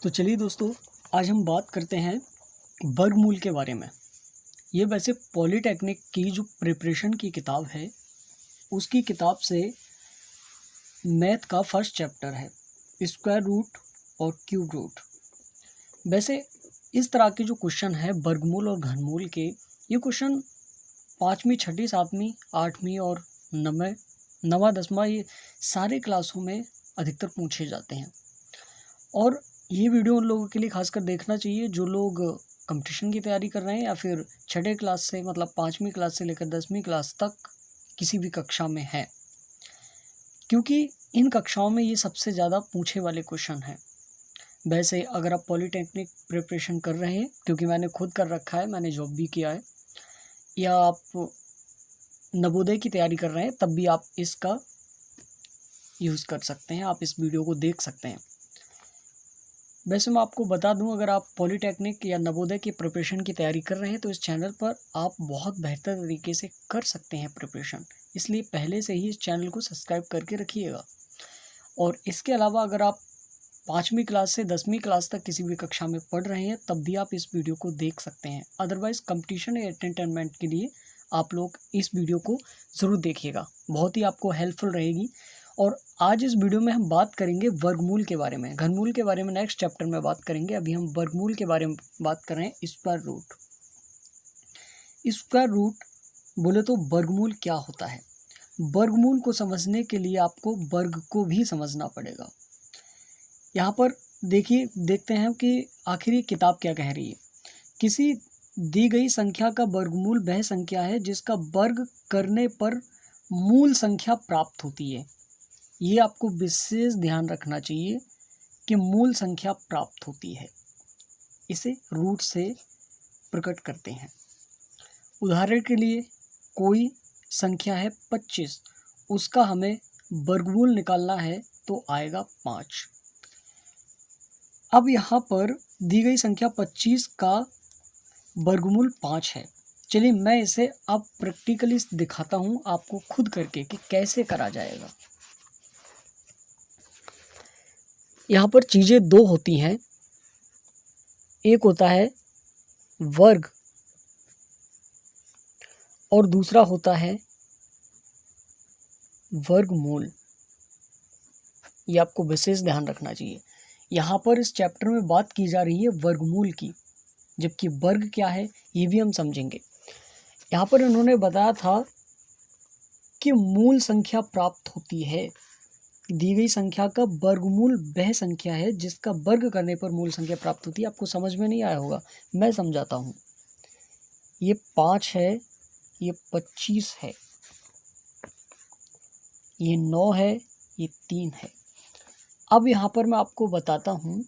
तो चलिए दोस्तों, आज हम बात करते हैं वर्गमूल के बारे में। ये वैसे पॉलीटेक्निक की जो प्रिपरेशन की किताब है, उसकी किताब से मैथ का फर्स्ट चैप्टर है, स्क्वायर रूट और क्यूब रूट। वैसे इस तरह के जो क्वेश्चन है वर्गमूल और घनमूल के, ये क्वेश्चन 5वीं, 6वीं, 7वीं, 8वीं और 9वां 10वां ये सारे क्लासों में अधिकतर पूछे जाते हैं। और ये वीडियो उन लोगों के लिए खासकर देखना चाहिए जो लोग कंपटीशन की तैयारी कर रहे हैं या फिर 6ठी क्लास से मतलब 5वीं क्लास से लेकर 10वीं क्लास तक किसी भी कक्षा में है, क्योंकि इन कक्षाओं में ये सबसे ज़्यादा पूछे वाले क्वेश्चन हैं। वैसे अगर आप पॉलीटेक्निक प्रिपरेशन कर रहे हैं, क्योंकि मैंने खुद कर रखा है, मैंने जॉब भी किया है, या आप नवोदय की तैयारी कर रहे हैं, तब भी आप इसका यूज़ कर सकते हैं, आप इस वीडियो को देख सकते हैं। वैसे मैं आपको बता दूं, अगर आप पॉलीटेक्निक या नवोदय की प्रिपरेशन की तैयारी कर रहे हैं तो इस चैनल पर आप बहुत बेहतर तरीके से कर सकते हैं प्रिपरेशन, इसलिए पहले से ही इस चैनल को सब्सक्राइब करके रखिएगा। और इसके अलावा अगर आप 5वीं क्लास से 10वीं क्लास तक किसी भी कक्षा में पढ़ रहे हैं तब भी आप इस वीडियो को देख सकते हैं। अदरवाइज़ कंपटीशन या एंटरटेनमेंट के लिए आप लोग इस वीडियो को ज़रूर देखिएगा, बहुत ही आपको हेल्पफुल रहेगी। और आज इस वीडियो में हम बात करेंगे वर्गमूल के बारे में। घनमूल के बारे में नेक्स्ट चैप्टर में बात करेंगे, अभी हम वर्गमूल के बारे में बात कर रहे हैं। स्क्वायर रूट, स्क्वायर रूट बोले तो वर्गमूल क्या होता है। वर्गमूल को समझने के लिए आपको वर्ग को भी समझना पड़ेगा। यहाँ पर देखते हैं कि आखिर ये किताब क्या कह रही है। किसी दी गई संख्या का वर्गमूल वह संख्या है जिसका वर्ग करने पर मूल संख्या प्राप्त होती है। ये आपको विशेष ध्यान रखना चाहिए कि मूल संख्या प्राप्त होती है, इसे रूट से प्रकट करते हैं। उदाहरण के लिए कोई संख्या है 25, उसका हमें वर्गमूल निकालना है तो आएगा 5। अब यहाँ पर दी गई संख्या 25 का वर्गमूल 5 है। चलिए मैं इसे अब प्रैक्टिकली दिखाता हूँ आपको खुद करके कि कैसे करा जाएगा। यहाँ पर चीज़ें दो होती हैं, एक होता है वर्ग और दूसरा होता है वर्गमूल। ये आपको विशेष ध्यान रखना चाहिए। यहाँ पर इस चैप्टर में बात की जा रही है वर्गमूल की, जबकि वर्ग क्या है ये भी हम समझेंगे। यहाँ पर इन्होंने बताया था कि मूल संख्या प्राप्त होती है। दी गई संख्या का वर्गमूल वह संख्या है जिसका वर्ग करने पर मूल संख्या प्राप्त होती है। आपको समझ में नहीं आया होगा, मैं समझाता हूँ। ये 5 है, ये 25 है, ये 9 है, ये 3 है। अब यहाँ पर मैं आपको बताता हूँ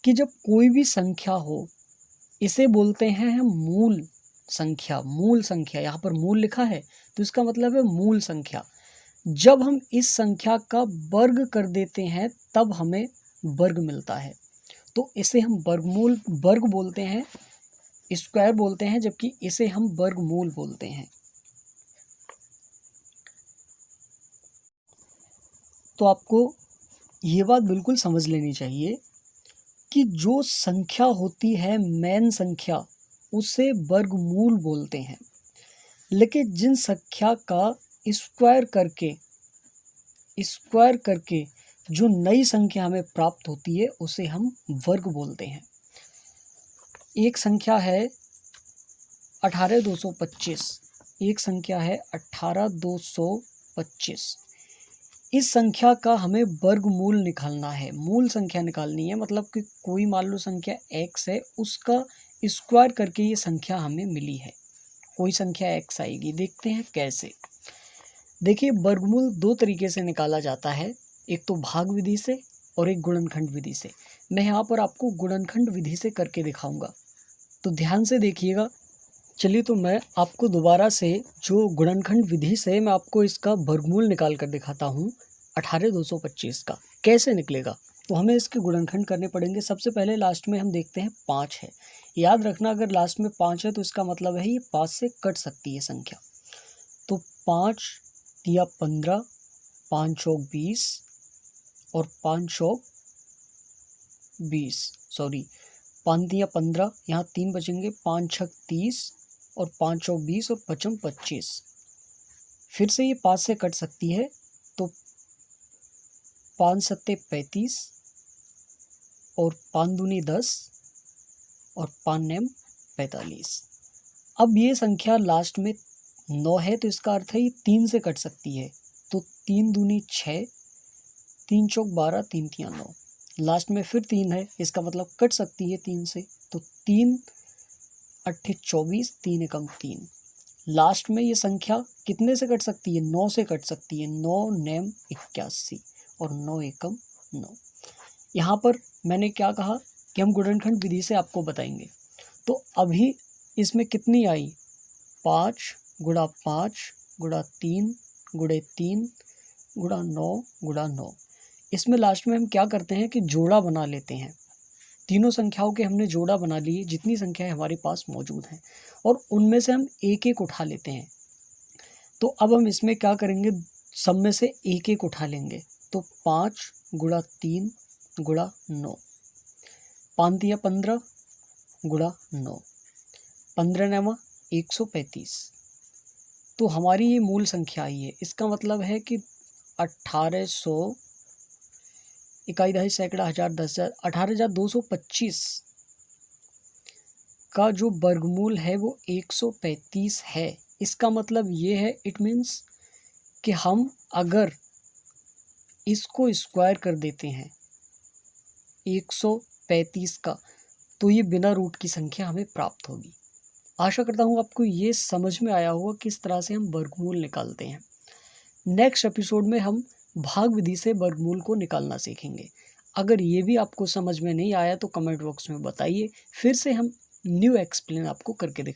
कि जब कोई भी संख्या हो, इसे बोलते हैं हम मूल संख्या। मूल संख्या, यहाँ पर मूल लिखा है तो इसका मतलब है मूल संख्या। जब हम इस संख्या का वर्ग कर देते हैं तब हमें वर्ग मिलता है, तो इसे हम वर्ग बोलते हैं, स्क्वायर बोलते हैं, जबकि इसे हम वर्गमूल बोलते हैं। तो आपको ये बात बिल्कुल समझ लेनी चाहिए कि जो संख्या होती है मेन संख्या, उसे वर्गमूल बोलते हैं। लेकिन जिन संख्या का स्क्वायर करके जो नई संख्या हमें प्राप्त होती है उसे हम वर्ग बोलते हैं। एक संख्या है 18225, एक संख्या है 18225। इस संख्या का हमें वर्गमूल निकालना है, मूल संख्या निकालनी है। मतलब कि कोई मान लो संख्या x है, उसका स्क्वायर करके ये संख्या हमें मिली है, कोई संख्या x आएगी। देखते हैं कैसे। देखिए, वर्गमूल दो तरीके से निकाला जाता है, एक तो भाग विधि से और एक गुणनखंड विधि से। मैं यहाँ पर आपको गुणनखंड विधि से करके दिखाऊंगा, तो ध्यान से देखिएगा। चलिए तो मैं आपको दोबारा से जो गुणनखंड विधि से मैं आपको इसका वर्गमूल निकाल कर दिखाता हूँ 18225 का कैसे निकलेगा। तो हमें इसके गुणनखंड करने पड़ेंगे। सबसे पहले लास्ट में हम देखते हैं 5 है। याद रखना, अगर लास्ट में 5 है तो इसका मतलब है ये 5 से कट सकती है संख्या। तो 5 दिया 15, 5 चौक 20 और 5 चौक 5 दिया 15, यहाँ 3 बचेंगे, 5 छक 30 और 5 चौक 20 और 5 25। फिर से ये 5 से कट सकती है, तो 5 सत्ते 35 और 5 दूनी 10 और 5 नेम 45। अब ये संख्या लास्ट में 9 है, तो इसका अर्थ है ये 3 से कट सकती है, तो 3 दूनी 6, 3 चौक 12, 3 तिया 9। लास्ट में फिर 3 है, इसका मतलब कट सकती है 3 से, तो 3 अट्ठे 24, 3 एकम 3। लास्ट में ये संख्या कितने से कट सकती है? 9 से कट सकती है। 9 नेम 81 और 9 एकम 9। यहाँ पर मैंने क्या कहा कि हम गुणनखंड विधि से आपको बताएंगे। तो अभी इसमें कितनी आई? 5 गुणा 5 गुणा 3 गुणे 3 गुणा 9 गुणा 9। इसमें लास्ट में हम क्या करते हैं कि जोड़ा बना लेते हैं। तीनों संख्याओं के हमने जोड़ा बना लिए, जितनी संख्याएं हमारे पास मौजूद हैं, और उनमें से हम एक एक उठा लेते हैं। तो अब हम इसमें क्या करेंगे, सब में से एक एक उठा लेंगे। तो 5 गुणा 3 गुणा 9, 5 दिया 15 गुणा 9, 15 नेमा 135। तो हमारी ये मूल संख्या आई है। इसका मतलब है कि 1800 इकाई दहाई सैकड़ा हजार 10,000 18,225 का जो वर्गमूल है वो 135 है। इसका मतलब ये है, इट मीन्स कि हम अगर इसको स्क्वायर कर देते हैं 135 का, तो ये बिना रूट की संख्या हमें प्राप्त होगी। आशा करता हूँ आपको ये समझ में आया होगा किस तरह से हम वर्गमूल निकालते हैं। नेक्स्ट एपिसोड में हम भाग विधि से वर्गमूल को निकालना सीखेंगे। अगर ये भी आपको समझ में नहीं आया तो कमेंट बॉक्स में बताइए, फिर से हम न्यू एक्सप्लेन आपको करके दिखाएंगे।